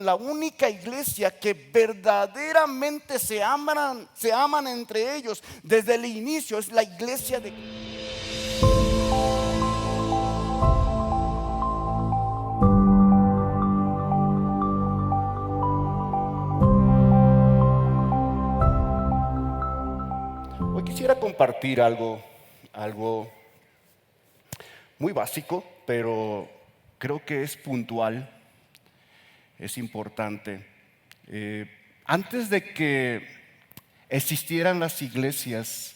La única iglesia que verdaderamente se aman entre ellos desde el inicio es la iglesia de Cristo. Hoy quisiera compartir algo muy básico, pero creo que es puntual, es importante. Antes de que existieran las iglesias,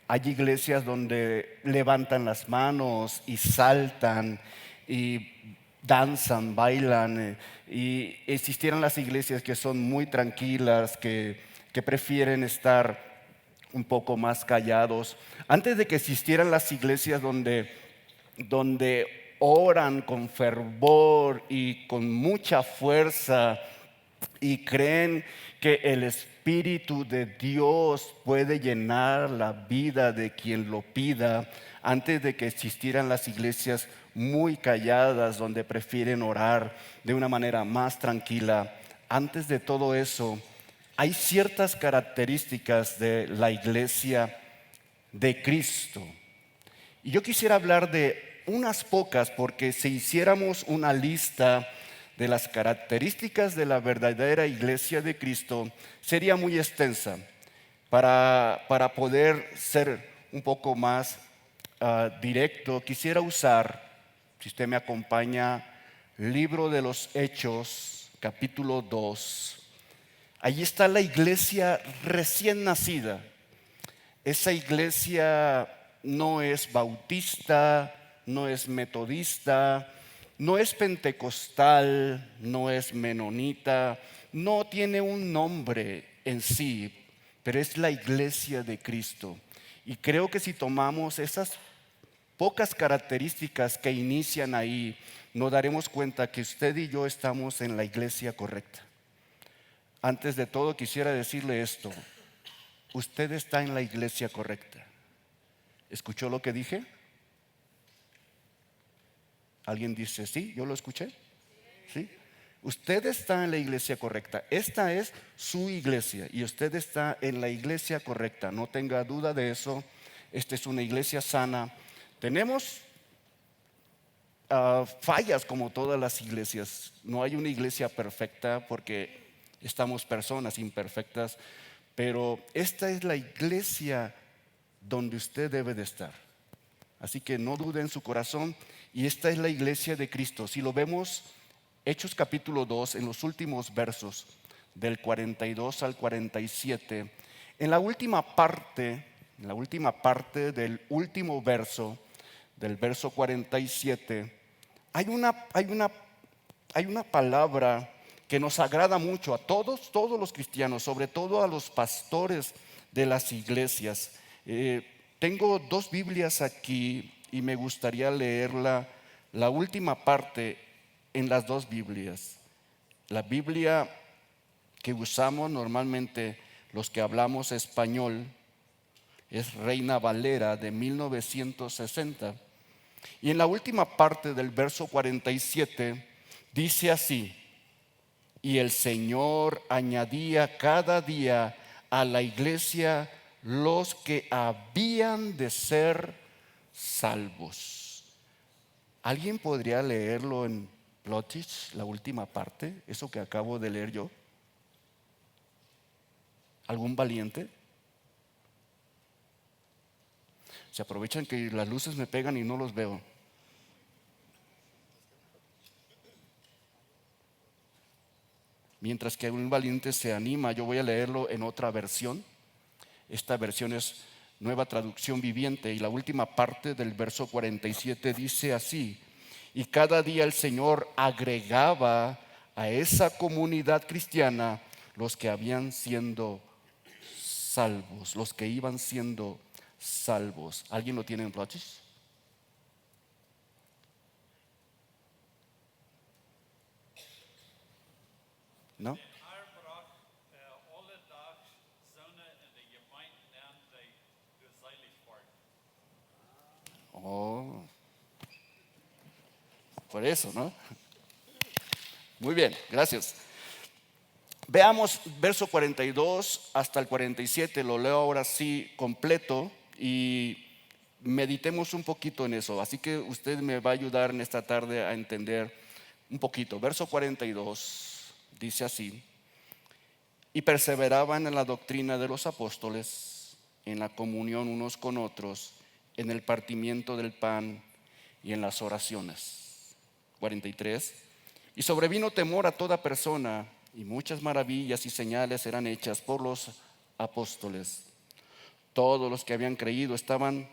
hay iglesias donde levantan las manos y saltan y danzan, bailan, y existieran las iglesias que son muy tranquilas, que prefieren estar un poco más callados. Antes de que existieran las iglesias donde oran con fervor y con mucha fuerza y creen que el Espíritu de Dios puede llenar la vida de quien lo pida, antes de que existieran las iglesias muy calladas donde prefieren orar de una manera más tranquila, antes de todo eso, hay ciertas características de la iglesia de Cristo. Y yo quisiera hablar de unas pocas, porque si hiciéramos una lista de las características de la verdadera iglesia de Cristo, sería muy extensa. Para poder ser un poco más directo, quisiera usar, si usted me acompaña, Libro de los Hechos, capítulo 2. Allí está la iglesia recién nacida. Esa iglesia no es bautista, no es metodista, no es pentecostal, no es menonita, no tiene un nombre en sí, pero es la iglesia de Cristo. Y creo que si tomamos esas pocas características que inician ahí, nos daremos cuenta que usted y yo estamos en la iglesia correcta. Antes de todo quisiera decirle esto: usted está en la iglesia correcta. ¿Escuchó lo que dije? ¿Alguien dice sí? ¿Yo lo escuché? ¿Sí? Usted está en la iglesia correcta. Esta es su iglesia y usted está en la iglesia correcta. No tenga duda de eso. Esta es una iglesia sana. Tenemos fallas como todas las iglesias. No hay una iglesia perfecta porque estamos personas imperfectas, pero esta es la iglesia donde usted debe de estar. Así que no dude en su corazón, y esta es la iglesia de Cristo. Si lo vemos, Hechos capítulo 2, en los últimos versos, del 42 al 47, en la última parte del último verso, del verso 47, hay una palabra que nos agrada mucho a todos los cristianos, sobre todo a los pastores de las iglesias. Tengo dos Biblias aquí y me gustaría leerla, la última parte, en las dos Biblias. La Biblia que usamos normalmente los que hablamos español es Reina Valera de 1960. Y en la última parte del verso 47 dice así: y el Señor añadía cada día a la iglesia los que habían de ser salvos. ¿Alguien podría leerlo en Plotis, la última parte, eso que acabo de leer yo? ¿Algún valiente? Se aprovechan que las luces me pegan y no los veo. Mientras que un valiente se anima, yo voy a leerlo en otra versión. Esta versión es Nueva Traducción Viviente, y la última parte del verso 47 dice así: y cada día el Señor agregaba a esa comunidad cristiana los que habían siendo salvos, los que iban siendo salvos. ¿Alguien lo tiene en Plotis? ¿No? Alle dag zonen in de gemeenten die gezeilig worden. Oh, por eso, ¿no? Muy bien, gracias. Veamos verso 42 hasta el 47, lo leo ahora sí completo y meditemos un poquito en eso. Así que usted me va a ayudar en esta tarde a entender un poquito. Verso 42 dice así: y perseveraban en la doctrina de los apóstoles, en la comunión unos con otros, en el partimiento del pan y en las oraciones. 43. Y sobrevino temor a toda persona, y muchas maravillas y señales eran hechas por los apóstoles. Todos los que habían creído estaban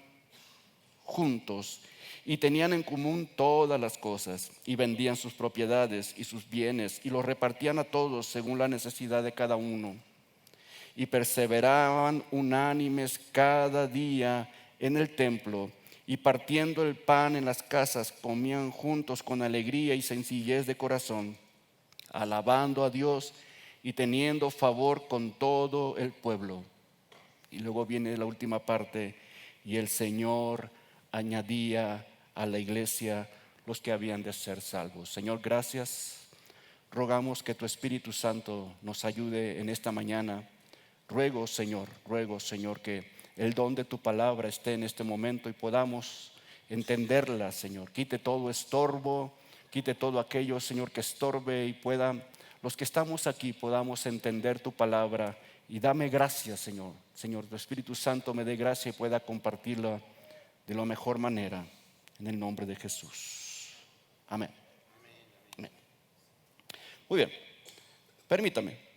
juntos y tenían en común todas las cosas, y vendían sus propiedades y sus bienes y los repartían a todos según la necesidad de cada uno. Y perseveraban unánimes cada día en el templo, y partiendo el pan en las casas comían juntos con alegría y sencillez de corazón, alabando a Dios y teniendo favor con todo el pueblo. Y luego viene la última parte: y el Señor añadía a la iglesia los que habían de ser salvos. Señor, gracias. Rogamos que tu Espíritu Santo nos ayude en esta mañana. Ruego, Señor, que el don de tu palabra esté en este momento y podamos entenderla, Señor. Quite todo estorbo, quite todo aquello, Señor, que estorbe, y los que estamos aquí podamos entender tu palabra. Y dame gracia, Señor. Señor, tu Espíritu Santo me dé gracia y pueda compartirla de la mejor manera, en el nombre de Jesús. Amén. Amén. Muy bien, permítame.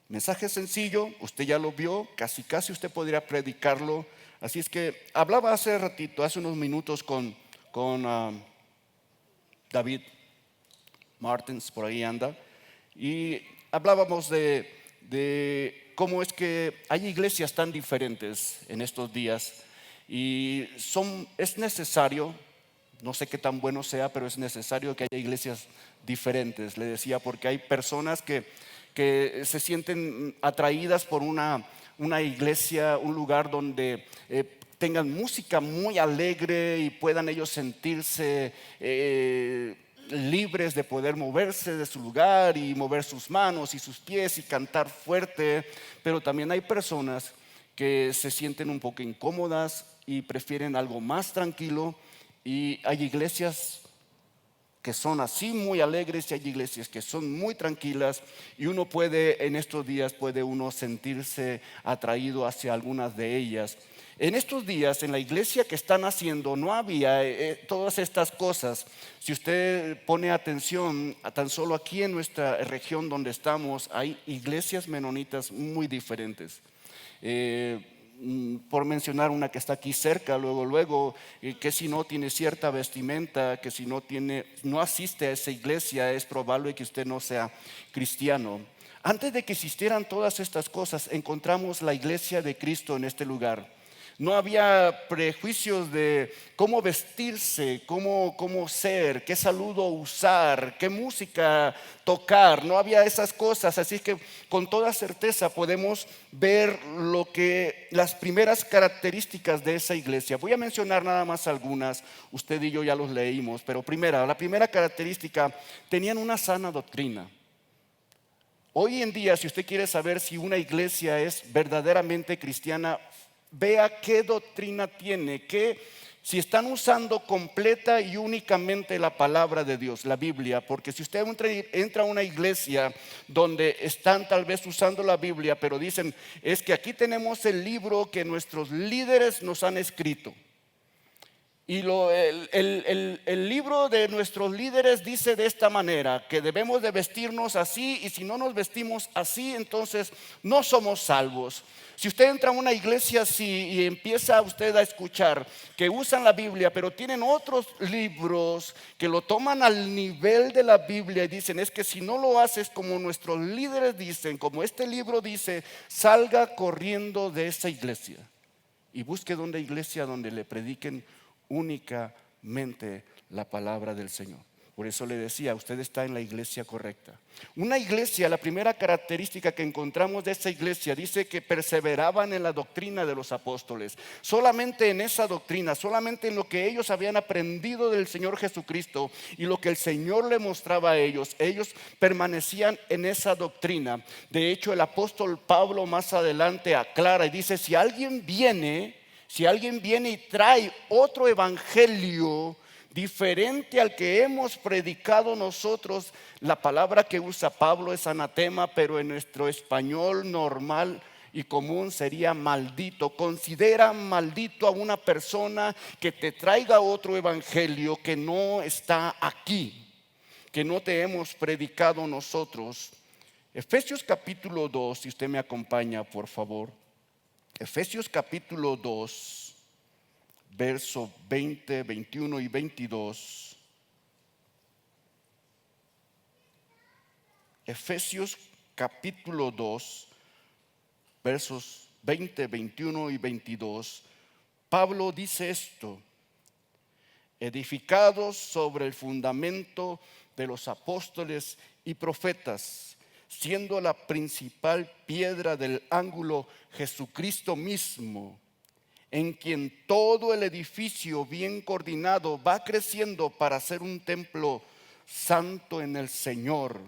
Mensaje sencillo, usted ya lo vio, casi usted podría predicarlo. Así es que hablaba hace ratito, hace unos minutos con David Martins, por ahí anda, y hablábamos de cómo es que hay iglesias tan diferentes en estos días, y es necesario, no sé qué tan bueno sea, pero es necesario que haya iglesias diferentes. Le decía, porque hay personas que se sienten atraídas por una iglesia, un lugar donde tengan música muy alegre y puedan ellos sentirse libres de poder moverse de su lugar y mover sus manos y sus pies y cantar fuerte. Pero también hay personas que se sienten un poco incómodas y prefieren algo más tranquilo, y hay iglesias que son así muy alegres y hay iglesias que son muy tranquilas, y uno puede, en estos días puede uno sentirse atraído hacia algunas de ellas. En estos días, en la iglesia que están haciendo, no había todas estas cosas. Si usted pone atención, tan solo aquí en nuestra región donde estamos, hay iglesias menonitas muy diferentes. Por mencionar una que está aquí cerca, luego, que si no tiene cierta vestimenta, que si no asiste a esa iglesia, es probable que usted no sea cristiano. Antes de que existieran todas estas cosas, encontramos la iglesia de Cristo en este lugar. No había prejuicios de cómo vestirse, cómo ser, qué saludo usar, qué música tocar. No había esas cosas. Así que con toda certeza podemos ver las primeras características de esa iglesia. Voy a mencionar nada más algunas. Usted y yo ya los leímos. Pero la primera característica: tenían una sana doctrina. Hoy en día, si usted quiere saber si una iglesia es verdaderamente cristiana, vea qué doctrina tiene, si están usando completa y únicamente la palabra de Dios, la Biblia. Porque si usted entra a una iglesia donde están tal vez usando la Biblia, pero dicen, es que aquí tenemos el libro que nuestros líderes nos han escrito, y el libro de nuestros líderes dice de esta manera, que debemos de vestirnos así, y si no nos vestimos así, entonces no somos salvos. Si usted entra a una iglesia así y empieza usted a escuchar que usan la Biblia, pero tienen otros libros que lo toman al nivel de la Biblia y dicen, es que si no lo haces como nuestros líderes dicen, como este libro dice, salga corriendo de esa iglesia y busque una iglesia donde le prediquen únicamente la palabra del Señor. Por eso le decía, usted está en la iglesia correcta. Una iglesia, la primera característica que encontramos de esta iglesia dice que perseveraban en la doctrina de los apóstoles. Solamente en esa doctrina, solamente en lo que ellos habían aprendido del Señor Jesucristo y lo que el Señor le mostraba a ellos permanecían en esa doctrina. De hecho, el apóstol Pablo más adelante aclara y dice, si alguien viene y trae otro evangelio diferente al que hemos predicado nosotros, la palabra que usa Pablo es anatema, pero en nuestro español normal y común sería maldito. Considera maldito a una persona que te traiga otro evangelio que no está aquí, que no te hemos predicado nosotros. Efesios capítulo 2, si usted me acompaña, por favor. Efesios capítulo 2. Versos 20, 21 y 22. Efesios capítulo 2, versos 20, 21 y 22. Pablo dice esto: edificados sobre el fundamento de los apóstoles y profetas, siendo la principal piedra del ángulo Jesucristo mismo, en quien todo el edificio bien coordinado va creciendo para ser un templo santo en el Señor,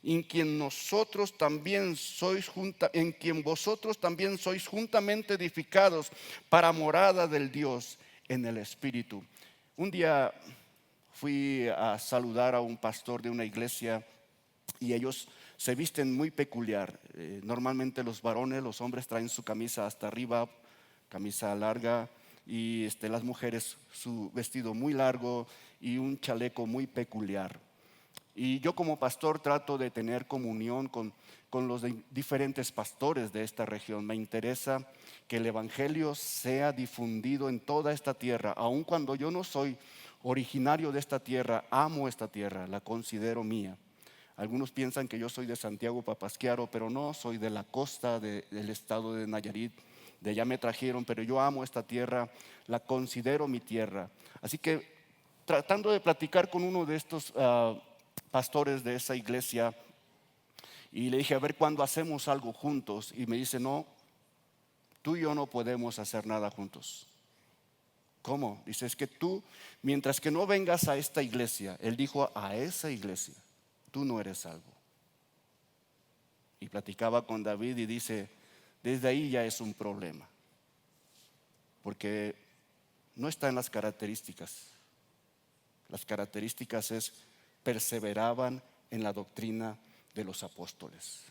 en quien vosotros también sois juntamente edificados para morada del Dios en el Espíritu. Un día fui a saludar a un pastor de una iglesia y ellos se visten muy peculiar. Normalmente los varones, los hombres traen su camisa hasta arriba, camisa larga, y las mujeres su vestido muy largo y un chaleco muy peculiar. Y yo como pastor trato de tener comunión con los diferentes pastores de esta región. Me interesa que el evangelio sea difundido en toda esta tierra. Aun cuando yo no soy originario de esta tierra, amo esta tierra, la considero mía. Algunos piensan que yo soy de Santiago Papasquiaro, pero no, soy de la costa del estado de Nayarit. De allá me trajeron, pero yo amo esta tierra, la considero mi tierra. Así que tratando de platicar con uno de estos pastores de esa iglesia, y le dije, a ver cuándo hacemos algo juntos, y me dice, no, tú y yo no podemos hacer nada juntos. ¿Cómo? Dice, es que tú, mientras que no vengas a esta iglesia, él dijo, a esa iglesia, tú no eres salvo. Y platicaba con David y dice, desde ahí ya es un problema, porque no está en las características. Las características es perseveraban en la doctrina de los apóstoles.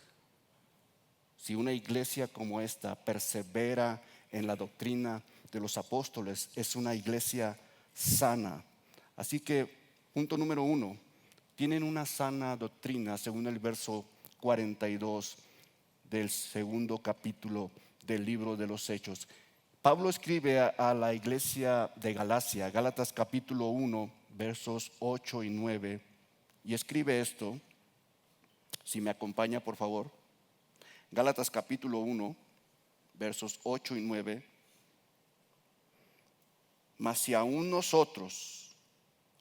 Si una iglesia como esta persevera en la doctrina de los apóstoles, es una iglesia sana. Así que, punto número 1, tienen una sana doctrina, según el verso 42 del segundo capítulo del libro de los Hechos. Pablo escribe a la iglesia de Galacia, Gálatas capítulo 1, versos 8 y 9, y escribe esto, si me acompaña por favor. Gálatas capítulo 1, versos 8 y 9. Mas si aún nosotros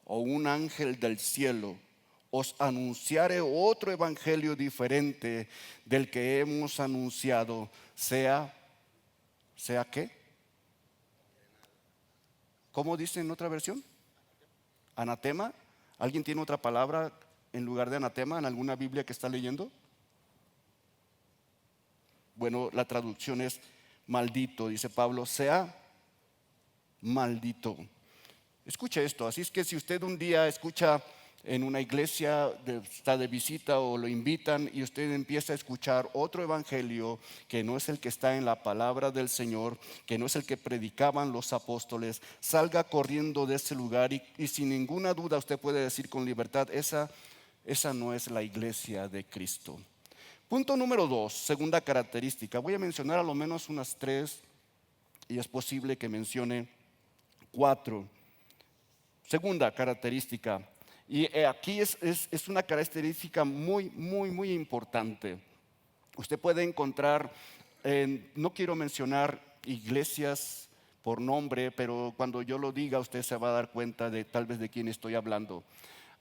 o un ángel del cielo os anunciare otro evangelio diferente del que hemos anunciado, ¿sea qué? ¿Cómo dice en otra versión? Anatema. ¿Alguien tiene otra palabra en lugar de anatema en alguna Biblia que está leyendo? Bueno, la traducción es maldito, dice Pablo, sea maldito. Escuche esto, así es que si usted un día escucha en una iglesia, está de visita o lo invitan y usted empieza a escuchar otro evangelio que no es el que está en la palabra del Señor, que no es el que predicaban los apóstoles, salga corriendo de ese lugar y sin ninguna duda usted puede decir con libertad, esa no es la iglesia de Cristo. Punto número 2, segunda característica. Voy a mencionar a lo menos unas 3 y es posible que mencione 4. Segunda característica. Y aquí es una característica muy, muy, muy importante. Usted puede encontrar, no quiero mencionar iglesias por nombre, pero cuando yo lo diga usted se va a dar cuenta de tal vez de quién estoy hablando.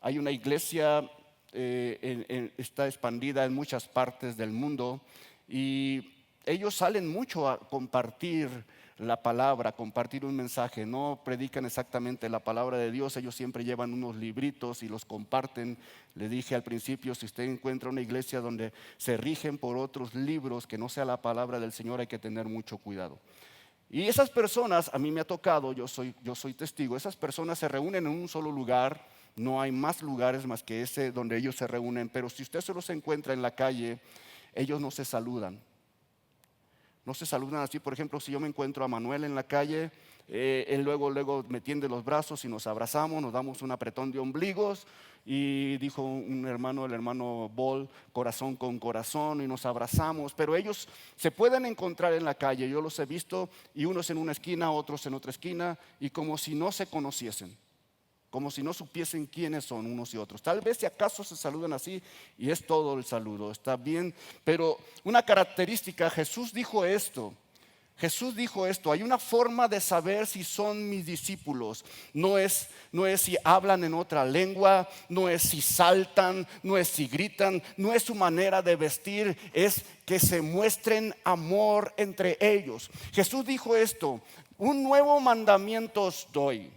Hay una iglesia, está expandida en muchas partes del mundo y ellos salen mucho a compartir la palabra, compartir un mensaje. No predican exactamente la palabra de Dios, ellos siempre llevan unos libritos y los comparten. Le dije al principio, si usted encuentra una iglesia donde se rigen por otros libros que no sea la palabra del Señor, hay que tener mucho cuidado. Y esas personas, a mí me ha tocado, yo soy testigo, esas personas se reúnen en un solo lugar, no hay más lugares más que ese donde ellos se reúnen, pero si usted solo se encuentra en la calle, ellos no se saludan. No se saludan así. Por ejemplo, si yo me encuentro a Manuel en la calle, él luego me tiende los brazos y nos abrazamos, nos damos un apretón de ombligos. Y dijo un hermano, el hermano Ball, corazón con corazón, y nos abrazamos. Pero ellos se pueden encontrar en la calle, yo los he visto, y unos en una esquina, otros en otra esquina, y como si no se conociesen, como si no supiesen quiénes son unos y otros. Tal vez si acaso se saludan así y es todo el saludo, está bien. Pero una característica, Jesús dijo esto, hay una forma de saber si son mis discípulos. No es si hablan en otra lengua, no es si saltan, no es si gritan, no es su manera de vestir, es que se muestren amor entre ellos. Jesús dijo esto, un nuevo mandamiento os doy.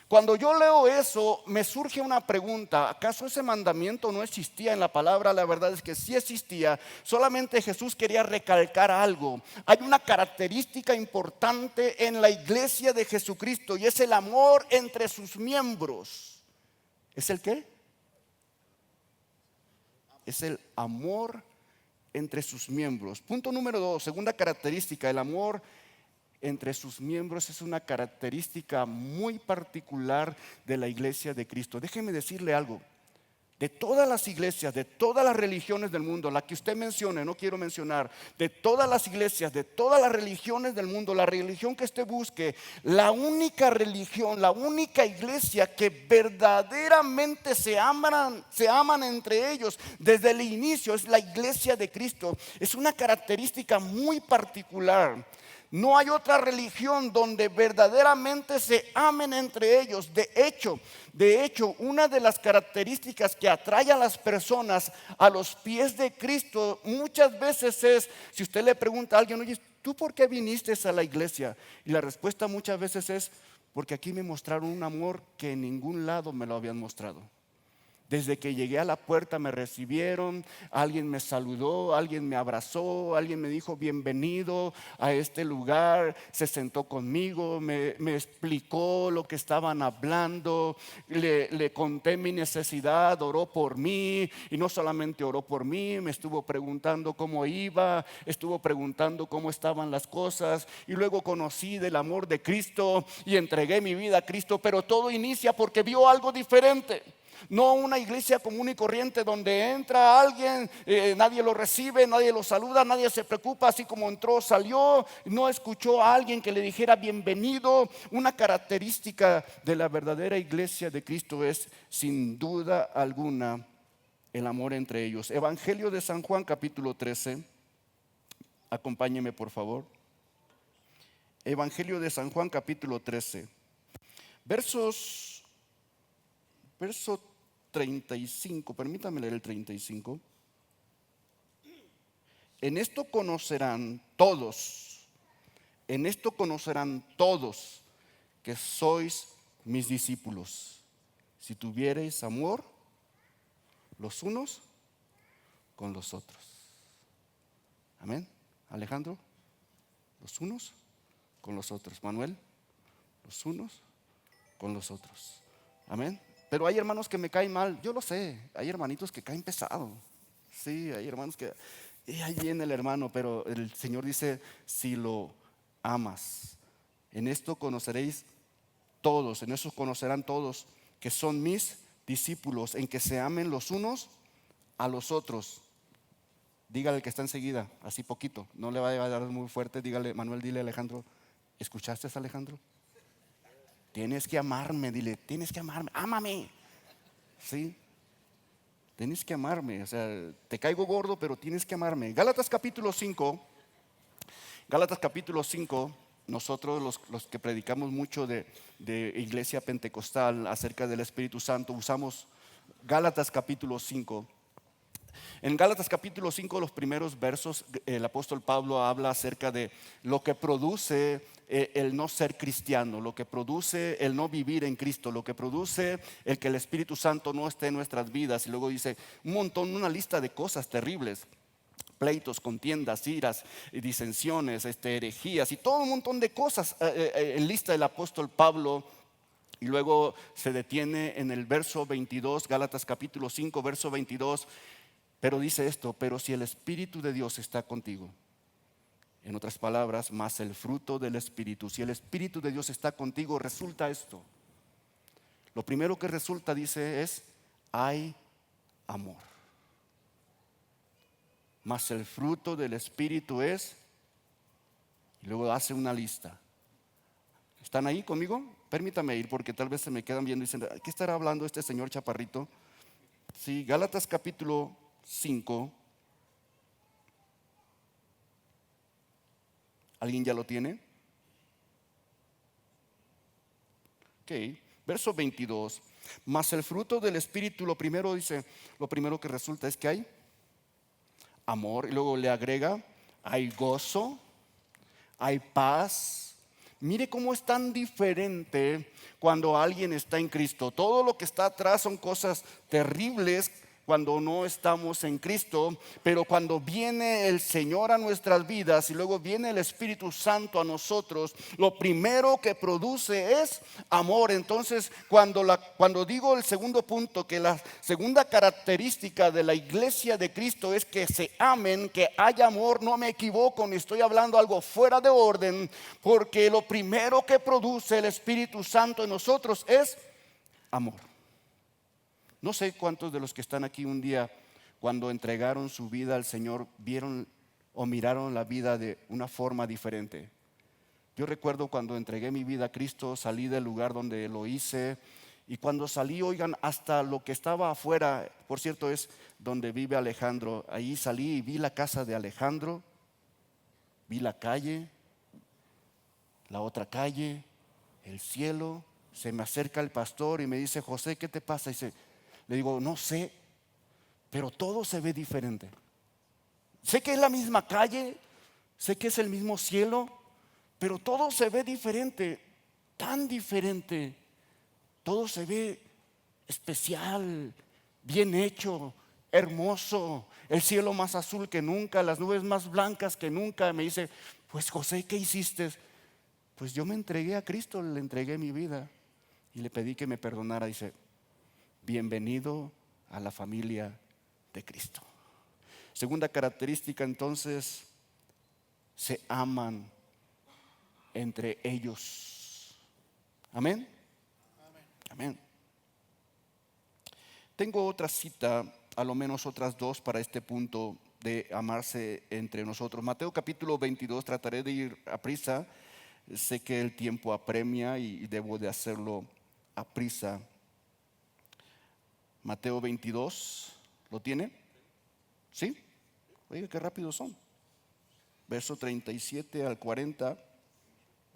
Cuando yo leo eso, me surge una pregunta: ¿acaso ese mandamiento no existía en la palabra? La verdad es que sí existía, solamente Jesús quería recalcar algo. Hay una característica importante en la iglesia de Jesucristo y es el amor entre sus miembros. ¿Es el qué? Es el amor entre sus miembros. Punto número 2, segunda característica, el amor entre sus miembros es una característica muy particular de la iglesia de Cristo. Déjeme decirle algo, de todas las iglesias, de todas las religiones del mundo, la que usted mencione, no quiero mencionar, de todas las iglesias, de todas las religiones del mundo, la religión que usted busque, la única religión, la única iglesia que verdaderamente se aman entre ellos desde el inicio es la iglesia de Cristo. Es una característica muy particular. No hay otra religión donde verdaderamente se amen entre ellos. De hecho, una de las características que atrae a las personas a los pies de Cristo muchas veces es, si usted le pregunta a alguien, oye, ¿tú por qué viniste a la iglesia? Y la respuesta muchas veces es, porque aquí me mostraron un amor que en ningún lado me lo habían mostrado. Desde que llegué a la puerta me recibieron, alguien me saludó, alguien me abrazó, alguien me dijo bienvenido a este lugar, se sentó conmigo, me explicó lo que estaban hablando, le conté mi necesidad, oró por mí y no solamente oró por mí, me estuvo preguntando cómo iba, estuvo preguntando cómo estaban las cosas y luego conocí del amor de Cristo y entregué mi vida a Cristo, pero todo inicia porque vio algo diferente. No una iglesia común y corriente donde entra alguien, nadie lo recibe, nadie lo saluda, nadie se preocupa, así como entró, salió. No escuchó a alguien que le dijera bienvenido. Una característica de la verdadera iglesia de Cristo es, sin duda alguna, el amor entre ellos. Evangelio de San Juan, capítulo 13. Acompáñeme, por favor. Evangelio de San Juan, capítulo 13. Verso 35, permítame leer el 35. En esto conocerán todos que sois mis discípulos, si tuviereis amor los unos con los otros. Amén. Alejandro, los unos con los otros. Manuel, los unos con los otros. Amén. Pero hay hermanos que me caen mal, yo lo sé. Hay hermanitos que caen pesado. Sí, hay hermanos que ahí viene el hermano, pero el Señor dice, si lo amas, en esto conoceréis todos, en eso conocerán todos que son mis discípulos, en que se amen los unos a los otros. Dígale al que está enseguida, así poquito, no le va a dar muy fuerte. Dígale, Manuel, dile a Alejandro, ¿escuchaste a Alejandro? Tienes que amarme, dile, tienes que amarme, ámame. ¿Sí? Tienes que amarme, o sea, te caigo gordo, pero tienes que amarme. Gálatas capítulo 5, nosotros los que predicamos mucho de iglesia pentecostal acerca del Espíritu Santo, usamos Gálatas capítulo 5. En Gálatas capítulo 5, los primeros versos, el apóstol Pablo habla acerca de lo que produce el no ser cristiano, lo que produce el no vivir en Cristo, lo que produce el que el Espíritu Santo no esté en nuestras vidas. Y luego dice un montón, una lista de cosas terribles: pleitos, contiendas, iras, disensiones, herejías y todo un montón de cosas en lista del apóstol Pablo. Y luego se detiene en el verso 22, Gálatas capítulo 5, verso 22. Pero dice esto: pero si el Espíritu de Dios está contigo, en otras palabras, más el fruto del Espíritu, si el Espíritu de Dios está contigo, resulta esto. Lo primero que resulta, dice, es: hay amor. Más el fruto del Espíritu es, y luego hace una lista. ¿Están ahí conmigo? Permítame ir, porque tal vez se me quedan viendo y dicen: ¿qué estará hablando este señor chaparrito? Sí, Gálatas capítulo 5. ¿Alguien ya lo tiene? Ok, verso 22. Mas el fruto del Espíritu, lo primero dice, lo primero que resulta es que hay amor. Y luego le agrega: hay gozo, hay paz. Mire cómo es tan diferente cuando alguien está en Cristo. Todo lo que está atrás son cosas terribles cuando no estamos en Cristo, pero cuando viene el Señor a nuestras vidas y luego viene el Espíritu Santo a nosotros, lo primero que produce es amor. Entonces, cuando digo el segundo punto, que la segunda característica de la iglesia de Cristo es que se amen, que haya amor, no me equivoco ni estoy hablando algo fuera de orden, porque lo primero que produce el Espíritu Santo en nosotros es amor. No sé cuántos de los que están aquí un día, cuando entregaron su vida al Señor, vieron o miraron la vida de una forma diferente. Yo recuerdo cuando entregué mi vida a Cristo, salí del lugar donde lo hice, y cuando salí, oigan, hasta lo que estaba afuera, por cierto, es donde vive Alejandro. Ahí salí y vi la casa de Alejandro, vi la calle, la otra calle, el cielo. Se me acerca el pastor y me dice: José, ¿qué te pasa? Le digo: no sé, pero todo se ve diferente. Sé que es la misma calle, sé que es el mismo cielo, pero todo se ve diferente, tan diferente. Todo se ve especial, bien hecho, hermoso. El cielo más azul que nunca, las nubes más blancas que nunca. Me dice: pues José, ¿qué hiciste? Pues yo me entregué a Cristo, le entregué mi vida y le pedí que me perdonara. Dice: bienvenido a la familia de Cristo. Segunda característica, entonces, se aman entre ellos. Amén. Amén. Tengo otra cita, a lo menos otras dos para este punto de amarse entre nosotros. Mateo capítulo 22, trataré de ir a prisa. Sé que el tiempo apremia y debo de hacerlo a prisa. Mateo 22, ¿lo tiene? ¿Sí? Oiga, qué rápidos son. Verso 37 al 40.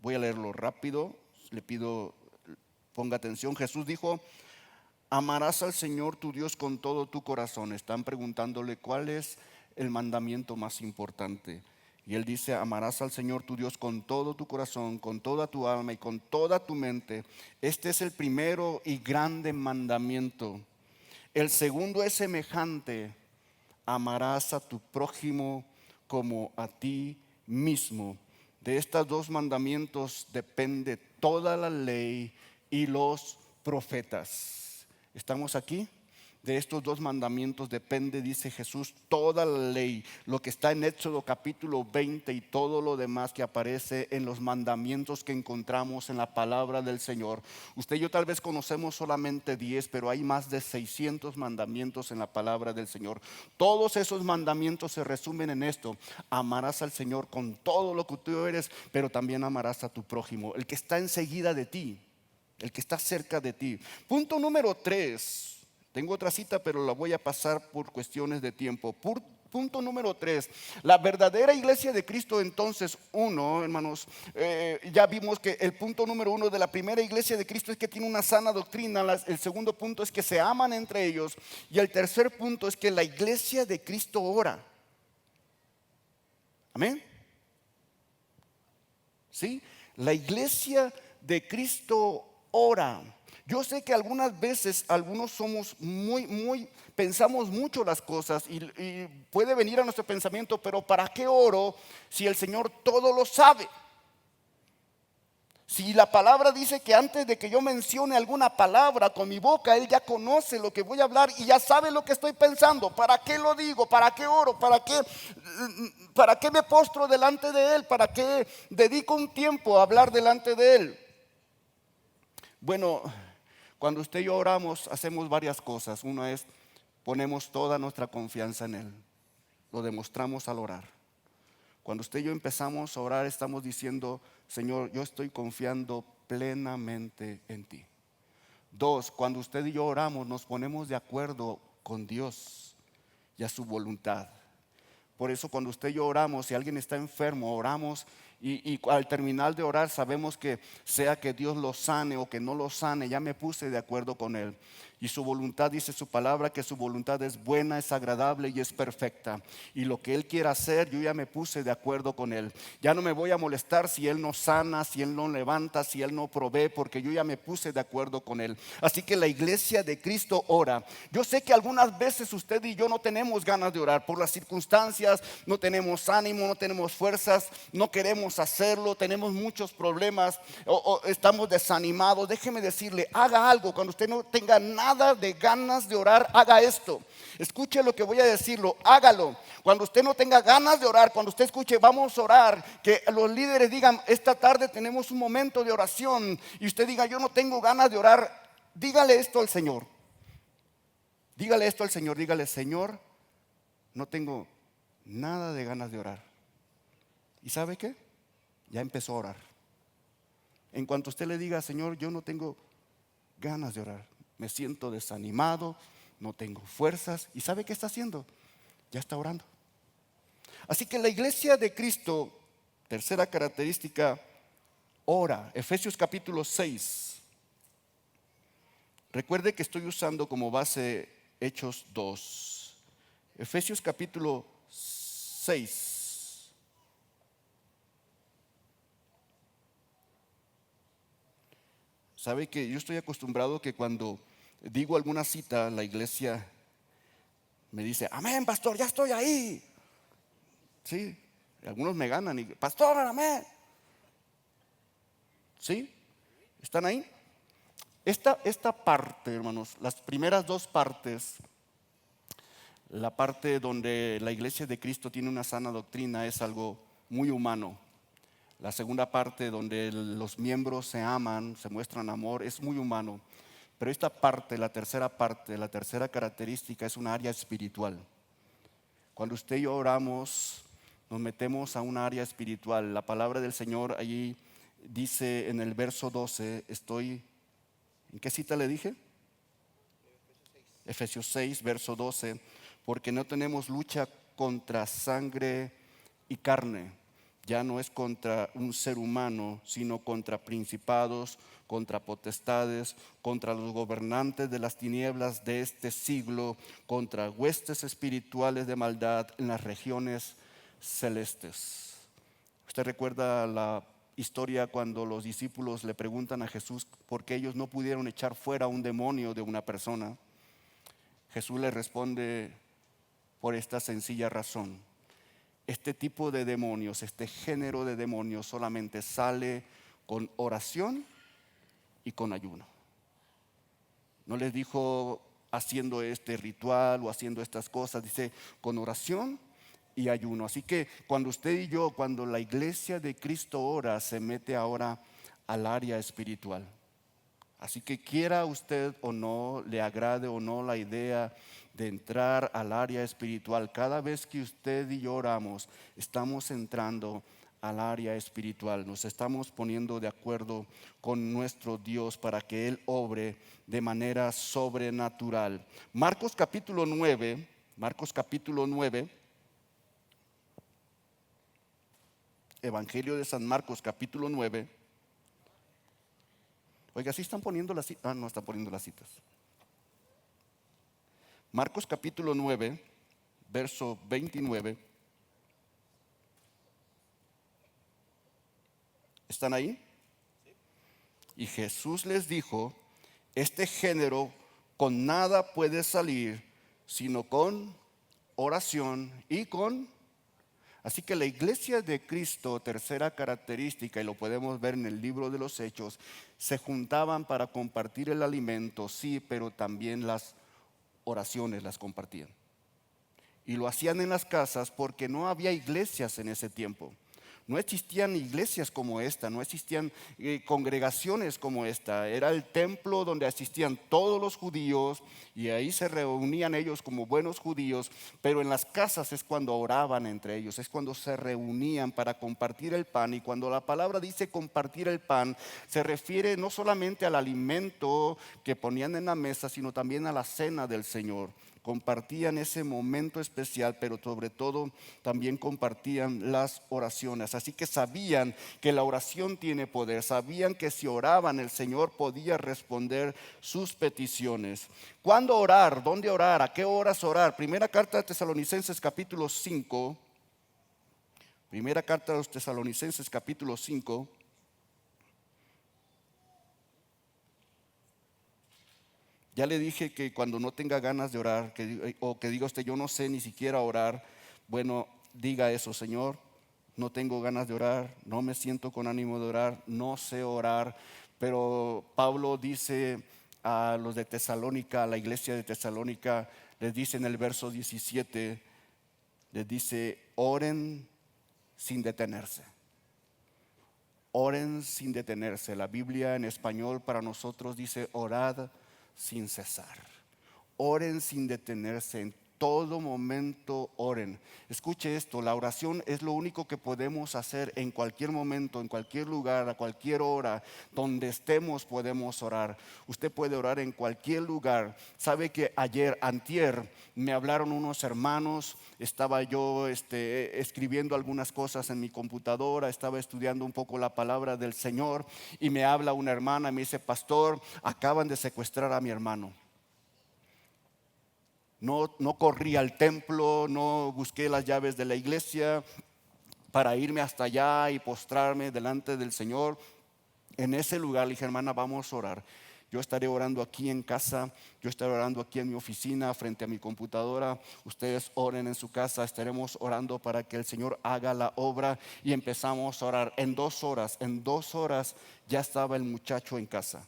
Voy a leerlo rápido. Le pido ponga atención. Jesús dijo: amarás al Señor tu Dios con todo tu corazón. Están preguntándole cuál es el mandamiento más importante. Y él dice: amarás al Señor tu Dios con todo tu corazón, con toda tu alma y con toda tu mente. Este es el primero y grande mandamiento. El segundo es semejante: amarás a tu prójimo como a ti mismo. De estos dos mandamientos depende toda la ley y los profetas. ¿Estamos aquí? De estos dos mandamientos depende, dice Jesús, toda la ley, lo que está en Éxodo capítulo 20 y todo lo demás que aparece en los mandamientos que encontramos en la palabra del Señor. Usted y yo tal vez conocemos solamente 10, pero hay más de 600 mandamientos en la palabra del Señor. Todos esos mandamientos se resumen en esto: amarás al Señor con todo lo que tú eres, pero también amarás a tu prójimo, el que está enseguida de ti, el que está cerca de ti. Punto número 3. Tengo otra cita, pero la voy a pasar por cuestiones de tiempo. Punto número 3, la verdadera iglesia de Cristo entonces, hermanos, ya vimos que el punto número 1 de la primera iglesia de Cristo es que tiene una sana doctrina. El segundo punto es que se aman entre ellos. Y el tercer punto es que la iglesia de Cristo ora. Amén. ¿Sí? La iglesia de Cristo ora. Yo sé que algunas veces algunos somos pensamos mucho las cosas y puede venir a nuestro pensamiento, pero ¿para qué oro si el Señor todo lo sabe? Si la palabra dice que antes de que yo mencione alguna palabra con mi boca, Él ya conoce lo que voy a hablar y ya sabe lo que estoy pensando. ¿Para qué lo digo? ¿Para qué oro? ¿Para qué me postro delante de Él? ¿Para qué dedico un tiempo a hablar delante de Él? Bueno, cuando usted y yo oramos, hacemos varias cosas. Una es, ponemos toda nuestra confianza en Él. Lo demostramos al orar. Cuando usted y yo empezamos a orar, estamos diciendo: Señor, yo estoy confiando plenamente en ti. 2, cuando usted y yo oramos, nos ponemos de acuerdo con Dios y a su voluntad. Por eso cuando usted y yo oramos, si alguien está enfermo, oramos y al terminar de orar sabemos que sea que Dios lo sane o que no lo sane, ya me puse de acuerdo con Él. Y su voluntad, dice su palabra, que su voluntad es buena, es agradable y es perfecta. Y lo que Él quiera hacer, yo ya me puse de acuerdo con Él. Ya no me voy a molestar si Él no sana, si Él no levanta, si Él no provee, porque yo ya me puse de acuerdo con Él. Así que la iglesia de Cristo ora. Yo sé que algunas veces usted y yo no tenemos ganas de orar por las circunstancias, no tenemos ánimo, no tenemos fuerzas, no queremos hacerlo, tenemos muchos problemas o estamos desanimados. Déjeme decirle, haga algo. Cuando usted no tenga nada de ganas de orar, haga esto. Escuche lo que voy a decirlo, hágalo. Cuando usted no tenga ganas de orar, cuando usted escuche vamos a orar, que los líderes digan esta tarde tenemos un momento de oración, y usted diga yo no tengo ganas de orar, dígale esto al Señor. Dígale esto al Señor, dígale: Señor, no tengo nada de ganas de orar. ¿Y sabe qué? Ya empezó a orar. En cuanto usted le diga: Señor, yo no tengo ganas de orar, me siento desanimado, no tengo fuerzas. ¿Y sabe qué está haciendo? Ya está orando. Así que la iglesia de Cristo, tercera característica, ora. Efesios capítulo 6. Recuerde que estoy usando como base Hechos 2. Efesios capítulo 6. Sabe que yo estoy acostumbrado que cuando digo alguna cita, la iglesia me dice: amén, pastor, ya estoy ahí. Sí, algunos me ganan y: pastor, amén. ¿Sí? ¿Están ahí? Esta parte, hermanos, las primeras dos partes, la parte donde la iglesia de Cristo tiene una sana doctrina, es algo muy humano. La segunda parte, donde los miembros se aman, se muestran amor, es muy humano. Pero esta parte, la tercera característica, es un área espiritual. Cuando usted y yo oramos, nos metemos a un área espiritual. La palabra del Señor allí dice en el verso 12, ¿en qué cita le dije? Efesios 6, verso 12, porque no tenemos lucha contra sangre y carne. Ya no es contra un ser humano, sino contra principados, contra potestades, contra los gobernantes de las tinieblas de este siglo, contra huestes espirituales de maldad en las regiones celestes. ¿Usted recuerda la historia cuando los discípulos le preguntan a Jesús por qué ellos no pudieron echar fuera un demonio de una persona? Jesús le responde: por esta sencilla razón. Este tipo de demonios, este género de demonios solamente sale con oración y con ayuno. No les dijo haciendo este ritual o haciendo estas cosas, dice con oración y ayuno. Así que cuando usted y yo, cuando la iglesia de Cristo ora, se mete ahora al área espiritual. Así que quiera usted o no, le agrade o no la idea de entrar al área espiritual, cada vez que usted y yo oramos, estamos entrando al área espiritual. Nos estamos poniendo de acuerdo con nuestro Dios para que Él obre de manera sobrenatural. Marcos capítulo 9, Evangelio de San Marcos, capítulo 9. Oiga, ¿sí están poniendo las citas? No están poniendo las citas. Marcos capítulo 9, verso 29. ¿Están ahí? Y Jesús les dijo: este género con nada puede salir, sino con oración y con... Así que la iglesia de Cristo, tercera característica, y lo podemos ver en el libro de los Hechos, se juntaban para compartir el alimento, sí, pero también las oraciones las compartían. Y lo hacían en las casas porque no había iglesias en ese tiempo. No existían iglesias como esta, no existían congregaciones como esta. Era el templo donde asistían todos los judíos y ahí se reunían ellos como buenos judíos, pero en las casas es cuando oraban entre ellos, es cuando se reunían para compartir el pan. Y cuando la palabra dice compartir el pan, se refiere no solamente al alimento que ponían en la mesa, sino también a la cena del Señor. Compartían ese momento especial, pero sobre todo también compartían las oraciones. Así que sabían que la oración tiene poder, sabían que si oraban el Señor podía responder sus peticiones. ¿Cuándo orar? ¿Dónde orar? ¿A qué horas orar? Primera carta de Tesalonicenses capítulo 5. Primera carta de los Tesalonicenses capítulo 5. Ya le dije que cuando no tenga ganas de orar, o que diga usted, yo no sé ni siquiera orar, bueno, diga eso: Señor, no tengo ganas de orar, no me siento con ánimo de orar, no sé orar. Pero Pablo dice a los de Tesalónica, a la iglesia de Tesalónica, les dice en el verso 17, les dice: oren sin detenerse. Oren sin detenerse. La Biblia en español para nosotros dice: orad sin cesar. Oren sin detenerse, en todo momento oren. Escuche esto: la oración es lo único que podemos hacer en cualquier momento, en cualquier lugar, a cualquier hora, donde estemos podemos orar. Usted puede orar en cualquier lugar. Sabe que antier, me hablaron unos hermanos. Estaba yo escribiendo algunas cosas en mi computadora, estaba estudiando un poco la palabra del Señor, y me habla una hermana, me dice: pastor, acaban de secuestrar a mi hermano. No corrí al templo, no busqué las llaves de la iglesia para irme hasta allá y postrarme delante del Señor. En ese lugar le dije: hermana, vamos a orar. Yo estaré orando aquí en casa, yo estaré orando aquí en mi oficina frente a mi computadora. Ustedes oren en su casa, estaremos orando para que el Señor haga la obra. Y empezamos a orar. En 2 horas ya estaba el muchacho en casa.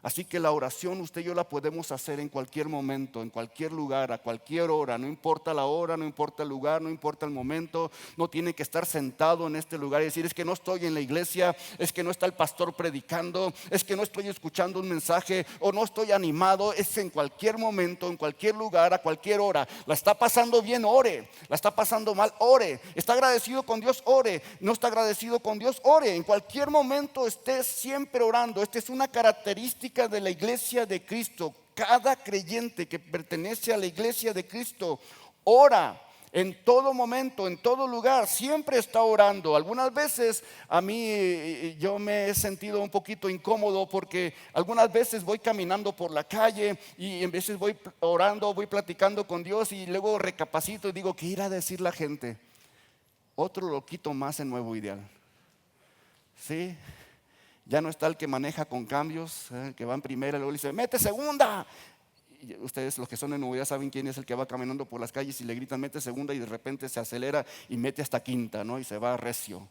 Así que la oración usted y yo la podemos hacer en cualquier momento, en cualquier lugar, a cualquier hora. No importa la hora, no importa el lugar, no importa el momento. No tiene que estar sentado en este lugar y decir: es que no estoy en la iglesia, es que no está el pastor predicando, es que no estoy escuchando un mensaje, o no estoy animado. Es en cualquier momento, en cualquier lugar, a cualquier hora. La está pasando bien, ore. La está pasando mal, ore. Está agradecido con Dios, ore. No está agradecido con Dios, ore. En cualquier momento esté siempre orando. Esta es una característica de la iglesia de Cristo. Cada creyente que pertenece a la iglesia de Cristo ora en todo momento, en todo lugar, siempre está orando. Algunas veces a mí yo me he sentido un poquito incómodo, porque algunas veces voy caminando por la calle y en veces voy orando, voy platicando con Dios, y luego recapacito y digo: ¿qué irá a decir la gente? Otro loquito más en Nuevo Ideal. ¿Sí? Ya no está el que maneja con cambios, que va en primera y luego le dice: mete segunda. Y ustedes, los que son de Nuevo Ideal, saben quién es el que va caminando por las calles y le gritan: mete segunda, y de repente se acelera y mete hasta quinta, ¿no? Y se va recio.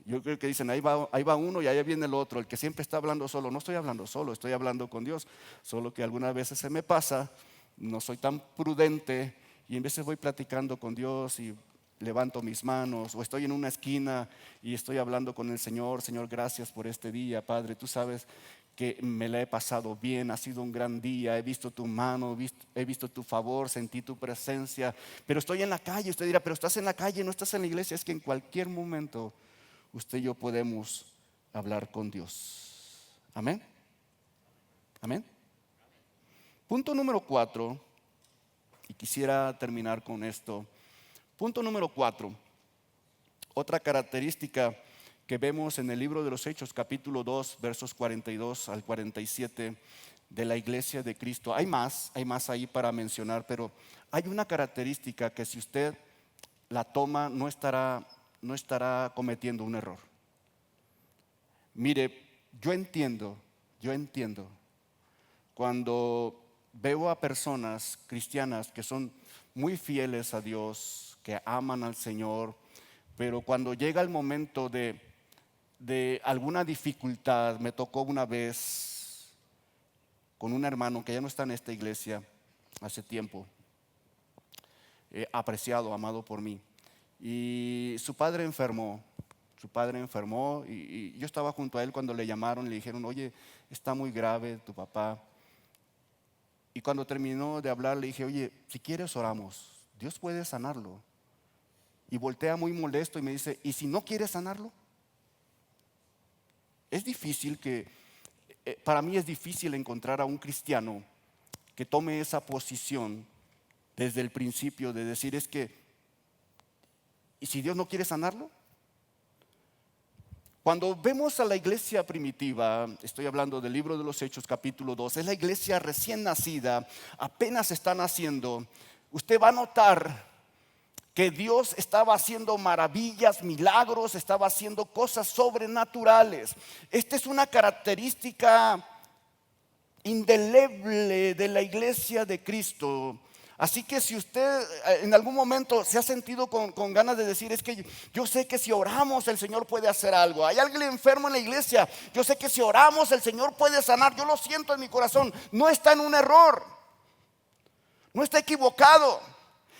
Yo creo que dicen: ahí va uno y ahí viene el otro, el que siempre está hablando solo. No estoy hablando solo, estoy hablando con Dios. Solo que algunas veces se me pasa, no soy tan prudente, y en veces voy platicando con Dios y levanto mis manos, o estoy en una esquina y estoy hablando con el Señor: Señor, gracias por este día, Padre. Tú sabes que me la he pasado bien, ha sido un gran día, he visto tu mano, he visto tu favor, sentí tu presencia. Pero estoy en la calle. Usted dirá: pero estás en la calle, no estás en la iglesia. Es que en cualquier momento usted y yo podemos hablar con Dios. Amén. Amén. Punto número 4, y quisiera terminar con esto. Punto número 4: Otra característica que vemos en el libro de los Hechos, capítulo 2, versos 42 al 47 de la iglesia de Cristo. Hay más ahí para mencionar, pero hay una característica que si usted la toma no estará cometiendo un error. Mire, yo entiendo cuando veo a personas cristianas que son muy fieles a Dios, que aman al Señor, pero cuando llega el momento de alguna dificultad, me tocó una vez con un hermano que ya no está en esta iglesia hace tiempo, apreciado, amado por mí, y su padre enfermó y yo estaba junto a él cuando le llamaron, le dijeron, oye, está muy grave tu papá. Y cuando terminó de hablar le dije, oye, si quieres oramos, Dios puede sanarlo. Y voltea muy molesto y me dice, ¿y si no quieres sanarlo? Es difícil para mí es difícil encontrar a un cristiano que tome esa posición desde el principio de decir, es que, ¿y si Dios no quiere sanarlo? Cuando vemos a la iglesia primitiva, estoy hablando del libro de los Hechos capítulo 2, es la iglesia recién nacida, apenas está naciendo. Usted va a notar que Dios estaba haciendo maravillas, milagros, estaba haciendo cosas sobrenaturales. Esta es una característica indeleble de la iglesia de Cristo. Así que si usted en algún momento se ha sentido con ganas de decir, es que yo sé que si oramos el Señor puede hacer algo. Hay alguien enfermo en la iglesia, yo sé que si oramos el Señor puede sanar. Yo lo siento en mi corazón, no está en un error, no está equivocado.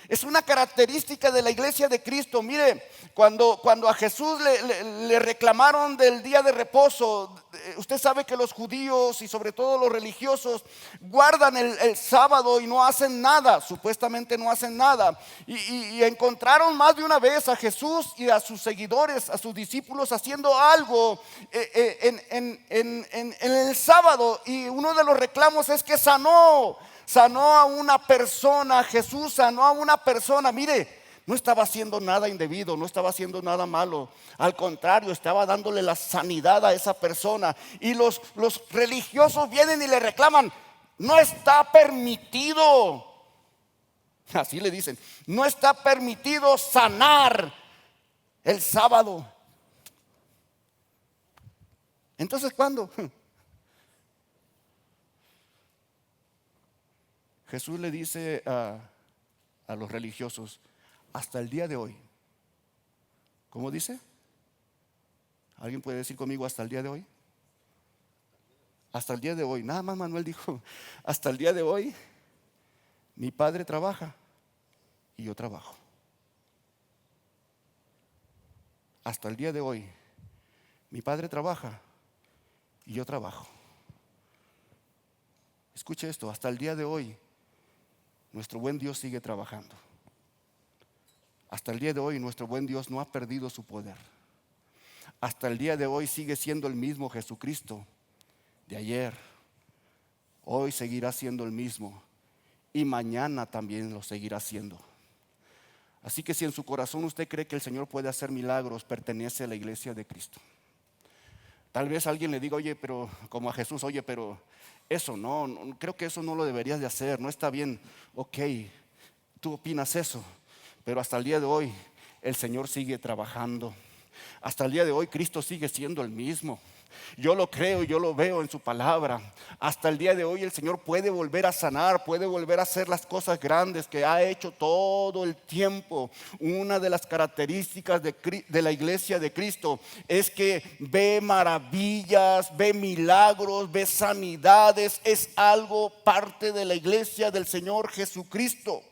Es una característica de la iglesia de Cristo. Mire, cuando a Jesús le reclamaron del día de reposo, usted sabe que los judíos y sobre todo los religiosos guardan el sábado y no hacen nada, supuestamente no hacen nada. Y encontraron más de una vez a Jesús y a sus seguidores, a sus discípulos haciendo algo en el sábado. Y uno de los reclamos es que sanó a una persona. Jesús sanó a una persona. Mire, no estaba haciendo nada indebido, no estaba haciendo nada malo. Al contrario, estaba dándole la sanidad a esa persona. Y los religiosos vienen y le reclaman, no está permitido. Así le dicen, no está permitido sanar el sábado. Entonces, ¿cuándo? Jesús le dice a los religiosos, hasta el día de hoy. ¿Cómo dice? ¿Alguien puede decir conmigo hasta el día de hoy? Hasta el día de hoy. Nada más Manuel dijo, hasta el día de hoy mi padre trabaja y yo trabajo. Hasta el día de hoy mi padre trabaja y yo trabajo. Escuche esto, hasta el día de hoy nuestro buen Dios sigue trabajando. Hasta el día de hoy nuestro buen Dios no ha perdido su poder. Hasta el día de hoy sigue siendo el mismo Jesucristo de ayer. Hoy seguirá siendo el mismo y mañana también lo seguirá siendo. Así que si en su corazón usted cree que el Señor puede hacer milagros, pertenece a la iglesia de Cristo. Tal vez alguien le diga, oye, pero como a Jesús, oye, pero eso no, creo que eso no lo deberías de hacer, no está bien. Ok, tú opinas eso, pero hasta el día de hoy el Señor sigue trabajando. Hasta el día de hoy Cristo sigue siendo el mismo. Yo lo creo, yo lo veo en su palabra. Hasta el día de hoy el Señor puede volver a sanar, puede volver a hacer las cosas grandes que ha hecho todo el tiempo. Una de las características de la iglesia de Cristo es que ve maravillas, ve milagros, ve sanidades. Es algo parte de la iglesia del Señor Jesucristo.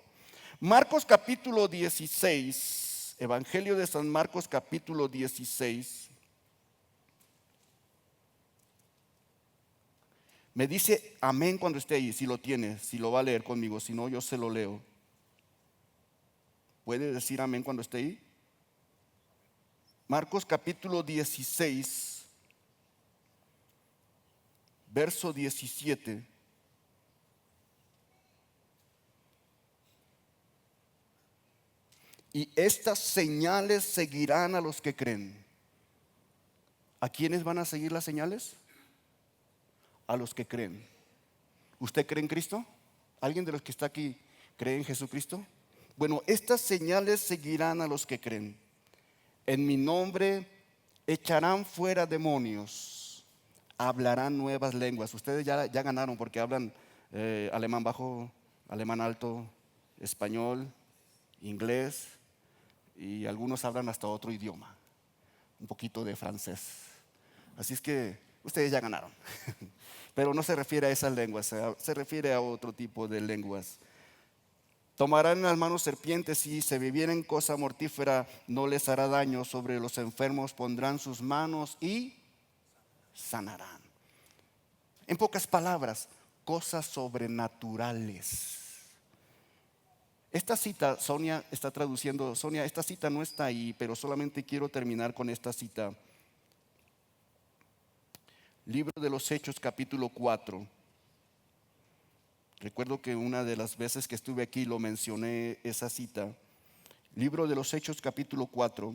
Marcos capítulo 16, Evangelio de San Marcos capítulo 16. Me dice amén cuando esté ahí, si lo tiene, si lo va a leer conmigo, si no yo se lo leo. ¿Puede decir amén cuando esté ahí? Marcos capítulo 16, verso 17. Y estas señales seguirán a los que creen. ¿A quiénes van a seguir las señales? A los que creen. ¿Usted cree en Cristo? ¿Alguien de los que está aquí cree en Jesucristo? Bueno, estas señales seguirán a los que creen. En mi nombre echarán fuera demonios, hablarán nuevas lenguas. Ustedes ya ganaron porque hablan alemán bajo, alemán alto, español, inglés y algunos hablan hasta otro idioma, un poquito de francés. Así es que ustedes ya ganaron. Pero no se refiere a esas lenguas, se refiere a otro tipo de lenguas. Tomarán en las manos serpientes y si bebieren cosa mortífera no les hará daño. Sobre los enfermos pondrán sus manos y sanarán. En pocas palabras, cosas sobrenaturales. Esta cita, Sonia está traduciendo, Sonia, esta cita no está ahí, pero solamente quiero terminar con esta cita. Libro de los Hechos, capítulo 4. Recuerdo que una de las veces que estuve aquí lo mencioné esa cita. Libro de los Hechos, capítulo 4.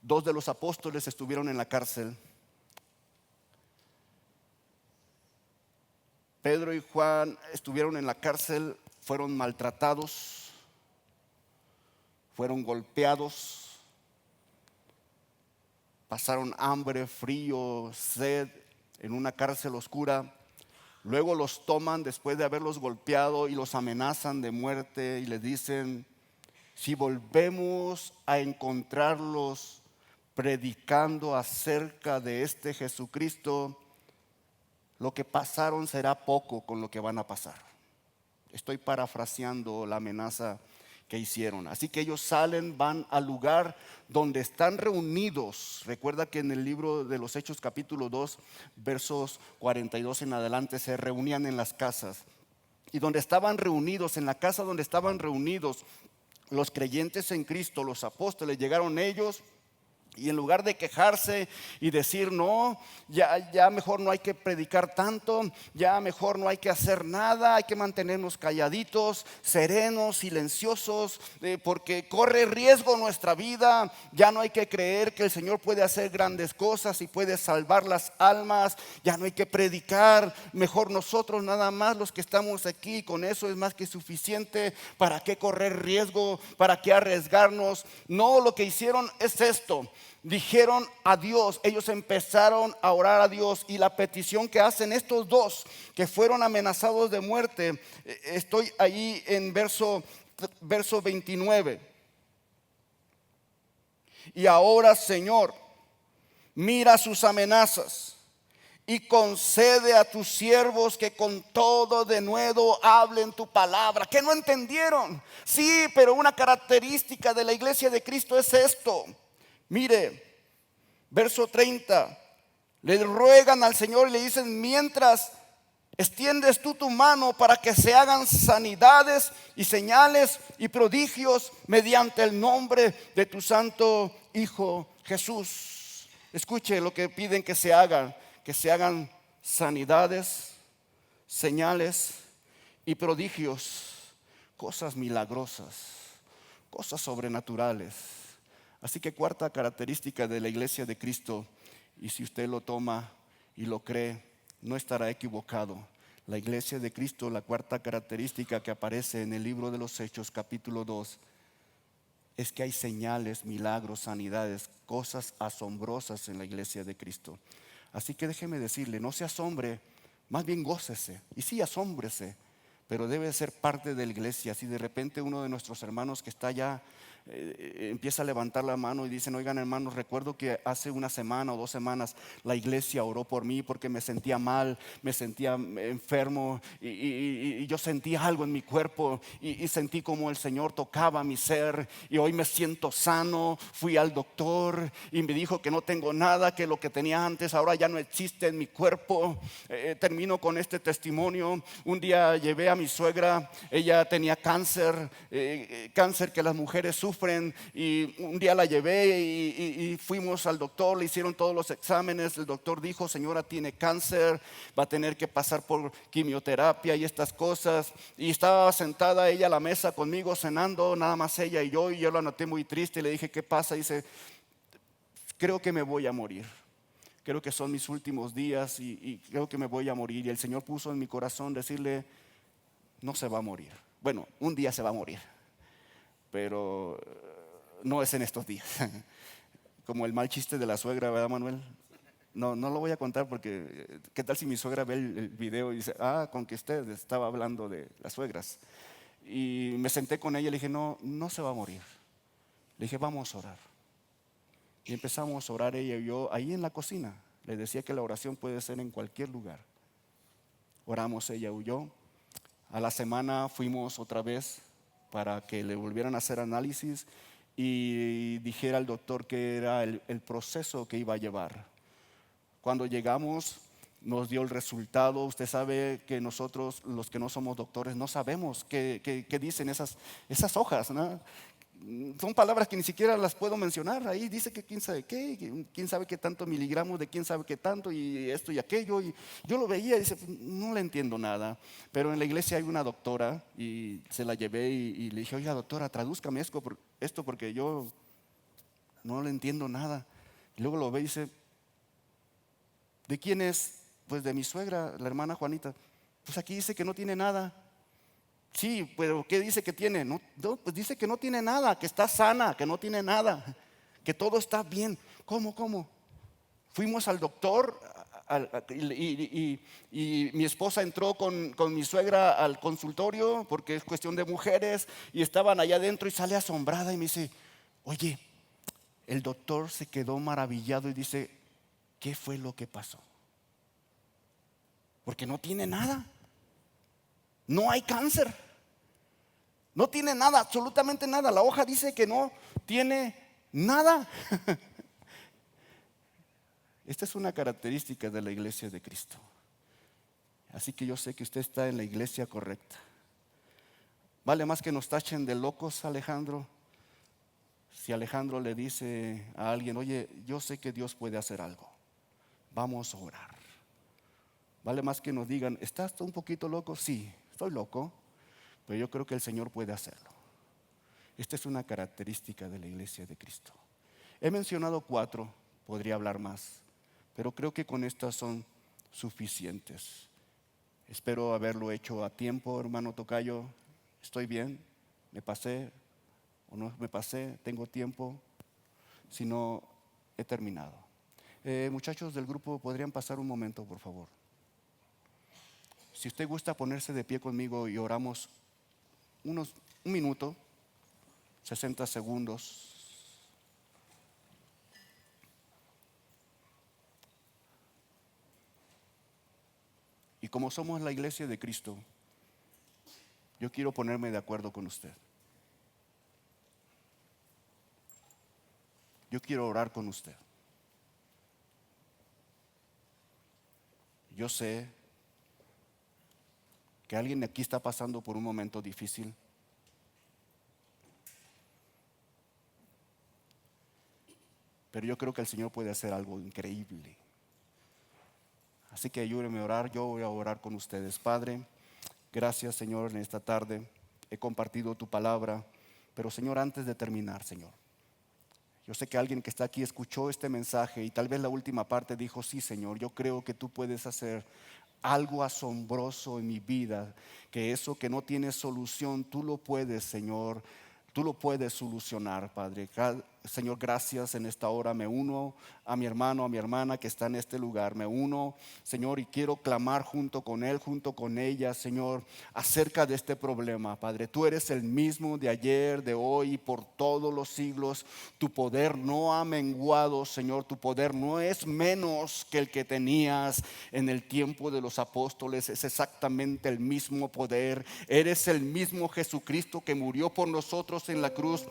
Dos de los apóstoles estuvieron en la cárcel. Pedro y Juan estuvieron en la cárcel, fueron maltratados, fueron golpeados, pasaron hambre, frío, sed en una cárcel oscura. Luego los toman después de haberlos golpeado y los amenazan de muerte y les dicen: si volvemos a encontrarlos predicando acerca de este Jesucristo, lo que pasaron será poco con lo que van a pasar. Estoy parafraseando la amenaza que hicieron. Así que ellos salen, van al lugar donde están reunidos. Recuerda que en el libro de los Hechos capítulo 2 versos 42 en adelante se reunían en las casas. Y donde estaban reunidos, en la casa donde estaban reunidos los creyentes en Cristo, los apóstoles, llegaron ellos. Y en lugar de quejarse y decir no, ya mejor no hay que predicar tanto, ya mejor no hay que hacer nada, hay que mantenernos calladitos, serenos, silenciosos, porque corre riesgo nuestra vida. Ya no hay que creer que el Señor puede hacer grandes cosas y puede salvar las almas. Ya no hay que predicar, mejor nosotros nada más los que estamos aquí, con eso es más que suficiente. ¿Para qué correr riesgo? ¿Para qué arriesgarnos? No, lo que hicieron es esto. Dijeron a Dios, ellos empezaron a orar a Dios, y la petición que hacen estos dos que fueron amenazados de muerte, estoy ahí en verso 29. Y ahora, Señor, mira sus amenazas y concede a tus siervos que con todo denuedo hablen tu palabra. ¿Que no entendieron? Sí, pero una característica de la iglesia de Cristo es esto. Mire, verso 30, le ruegan al Señor y le dicen: mientras extiendes tú tu mano para que se hagan sanidades y señales y prodigios mediante el nombre de tu santo Hijo Jesús. Escuche lo que piden que se hagan sanidades, señales y prodigios, cosas milagrosas, cosas sobrenaturales. Así que cuarta característica de la iglesia de Cristo, y si usted lo toma y lo cree, no estará equivocado. La iglesia de Cristo, la cuarta característica que aparece en el libro de los Hechos capítulo 2, es que hay señales, milagros, sanidades, cosas asombrosas en la iglesia de Cristo. Así que déjeme decirle, no se asombre, más bien gócese, y sí asómbrese, pero debe ser parte de la iglesia. Si de repente uno de nuestros hermanos que está allá empieza a levantar la mano y dicen: oigan, hermanos, recuerdo que hace una semana o 2 semanas la iglesia oró por mí porque me sentía mal, me sentía enfermo y yo sentí algo en mi cuerpo y sentí como el Señor tocaba mi ser y hoy me siento sano. Fui al doctor y me dijo que no tengo nada, que lo que tenía antes ahora ya no existe en mi cuerpo. Termino con este testimonio. Un día llevé a mi suegra, ella tenía cáncer que las mujeres sufren, sufren. Y un día la llevé y fuimos al doctor, le hicieron todos los exámenes. El doctor dijo: señora, tiene cáncer, va a tener que pasar por quimioterapia y estas cosas. Y estaba sentada ella a la mesa conmigo cenando, nada más ella y yo la noté muy triste y le dije: ¿qué pasa? Dice: creo que me voy a morir. Creo que son mis últimos días y creo que me voy a morir. Y el Señor puso en mi corazón decirle: no se va a morir. Bueno, un día se va a morir, pero no es en estos días. Como el mal chiste de la suegra, ¿verdad, Manuel? No lo voy a contar porque ¿qué tal si mi suegra ve el video y dice: con que usted estaba hablando de las suegras? Y me senté con ella y le dije: no se va a morir. Le dije: vamos a orar. Y empezamos a orar ella y yo ahí en la cocina. Le decía que la oración puede ser en cualquier lugar. Oramos ella y yo. A la semana fuimos otra vez para que le volvieran a hacer análisis y dijera el doctor que era el proceso que iba a llevar. Cuando llegamos nos dio el resultado. Usted sabe que nosotros, los que no somos doctores, no sabemos qué dicen esas hojas, ¿no? Son palabras que ni siquiera las puedo mencionar. Ahí dice que quién sabe qué, quién sabe qué tanto miligramos de quién sabe qué tanto y esto y aquello. Y yo lo veía y dice: no le entiendo nada. Pero en la iglesia hay una doctora y se la llevé y le dije: oiga, doctora, tradúzcame esto porque yo no le entiendo nada. Y luego lo ve y dice: ¿de quién es? Pues de mi suegra, la hermana Juanita. Pues aquí dice que no tiene nada. Sí, pero ¿qué dice que tiene? No, pues dice que no tiene nada, que está sana, que no tiene nada, que todo está bien. ¿Cómo? Fuimos al doctor y mi esposa entró con mi suegra al consultorio porque es cuestión de mujeres y estaban allá adentro y sale asombrada y me dice: oye, el doctor se quedó maravillado y dice: ¿qué fue lo que pasó? Porque no tiene nada. No hay cáncer. No tiene nada, absolutamente nada. La hoja dice que no tiene nada. Esta es una característica de la iglesia de Cristo. Así que yo sé que usted está en la iglesia correcta. Vale más que nos tachen de locos, Alejandro. Si Alejandro le dice a alguien: oye, yo sé que Dios puede hacer algo, vamos a orar. Vale más que nos digan: ¿estás un poquito loco? Sí, estoy loco, pero yo creo que el Señor puede hacerlo. Esta es una característica de la iglesia de Cristo. He mencionado 4, podría hablar más, pero creo que con estas son suficientes. Espero haberlo hecho a tiempo, hermano tocayo. ¿Estoy bien? ¿Me pasé o no me pasé? ¿Tengo tiempo? Si no, he terminado. Muchachos del grupo, ¿podrían pasar un momento, por favor? Si usted gusta ponerse de pie conmigo y oramos un minuto, 60 segundos. Y como somos la iglesia de Cristo, yo quiero ponerme de acuerdo con usted. Yo quiero orar con usted. Yo sé que alguien aquí está pasando por un momento difícil. Pero yo creo que el Señor puede hacer algo increíble. Así que ayúdenme a orar. Yo voy a orar con ustedes. Padre, gracias, Señor, en esta tarde. He compartido tu palabra. Pero, Señor, antes de terminar, Señor, yo sé que alguien que está aquí escuchó este mensaje y tal vez la última parte dijo: sí, Señor, yo creo que tú puedes hacer algo asombroso en mi vida, que eso que no tiene solución, tú lo puedes, Señor. Tú lo puedes solucionar, Padre. Señor, gracias. En esta hora me uno a mi hermano, a mi hermana que está en este lugar. Me uno, Señor, y quiero clamar junto con él, junto con ella, Señor, acerca de este problema, Padre. Tú eres el mismo de ayer, de hoy y por todos los siglos. Tu poder no ha menguado, Señor. Tu poder no es menos que el que tenías en el tiempo de los apóstoles. Es exactamente el mismo poder. Eres el mismo Jesucristo que murió por nosotros en la cruz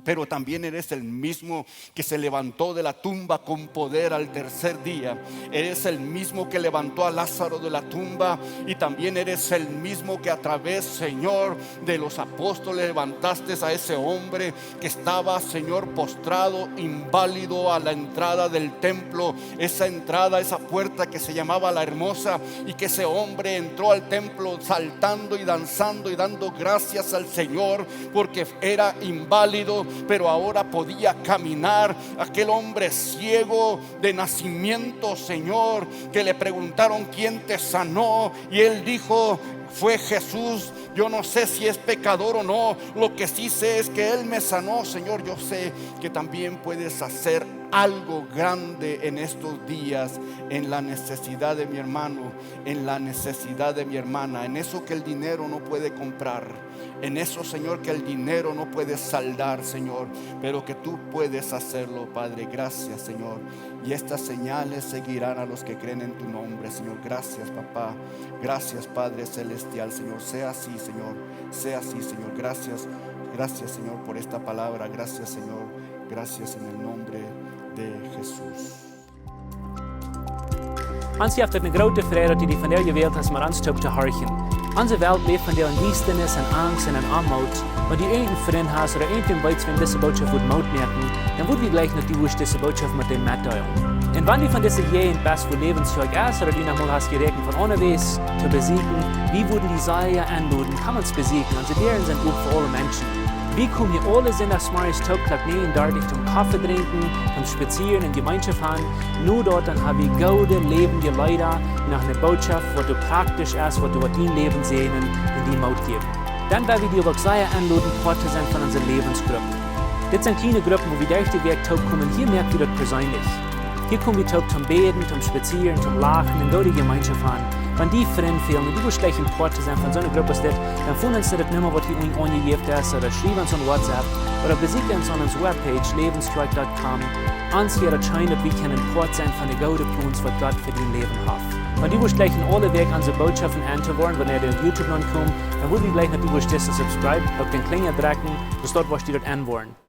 pero también eres el mismo que se levantó de la tumba con poder al tercer día. Eres el mismo que levantó a Lázaro de la tumba, y también eres el mismo que a través, Señor, de los apóstoles levantaste a ese hombre que estaba, Señor, postrado, inválido a la entrada del templo. Esa entrada, esa puerta que se llamaba La Hermosa, y que ese hombre entró al templo saltando y danzando y dando gracias al Señor porque era inválido, pero ahora podía caminar. Aquel hombre ciego de nacimiento, Señor, que le preguntaron quién te sanó, y él dijo: fue Jesús. Yo no sé si es pecador o no, lo que sí sé es que Él me sanó. Señor, yo sé que también puedes hacer algo grande en estos días, en la necesidad de mi hermano, en la necesidad de mi hermana, en eso que el dinero no puede comprar, en eso, Señor, que el dinero no puede saldar, Señor, pero que tú puedes hacerlo, Padre. Gracias, Señor. Y estas señales seguirán a los que creen en tu nombre, Señor. Gracias, papá. Gracias, Padre celestial, Señor. Sea así, Señor. Sea así, Señor. Gracias. Gracias, Señor, por esta palabra. Gracias, Señor. Gracias en el nombre de Jesús. Ons heeft een grote vrede dat die van jou gewild has, maar ons ook te horchen. Onze Welt leeft van der Duisternis en Angst en Armut, maar die een vriend has oder een bijts van deze boodschap wordt mout merken, dan wordt wie gleich nog die woest deze boodschap met dem mitteilen. En wanneer die van deze jeden best voor levensjag ist, oder die nochmal hast gerechnet von onderwijs te besiegen, wie würden die Seile anluden, kann uns besiegen, und sie deren sind gut für alle Menschen. Wie kommen hier alle sind das Maris Tagtag nehmen, dartig zum Kaffee trinken, zum Spazieren in Gemeinschaft haben. Nur dort dann habe ich gute, lebende Leute nach einer Botschaft, wo du praktisch ist, wo du dein Leben sehen und die Maut geben. Dann werden wir die auch sehr anladen, Part zu sein von unseren Lebensgruppen. Das sind kleine Gruppen, wo wir durch die Weg kommen. Hier merkt ihr das persönlich. Hier kommen wir zum Beten, zum Spazieren, zum Lachen und die Gemeinschaft haben. Wenn die Freunde fehlen und die schlecht Part zu sein von so einer Gruppe ist, dann finden Sie das nicht mehr, was hier angegeben ist, oder schreiben uns an WhatsApp, oder besuchen uns an unserer Webpage lebenstrike.com. Uns hier erscheint, wir können Part sein von der guten Plan, was Gott für dein Leben hat. Wenn die gleich in alle Wege unsere Botschaften anzuhören, wenn auf YouTube ankommt, dann würde ich gleich natürlich das subscribe, auf den Klingel drücken, bis dort, was die dort anwollen.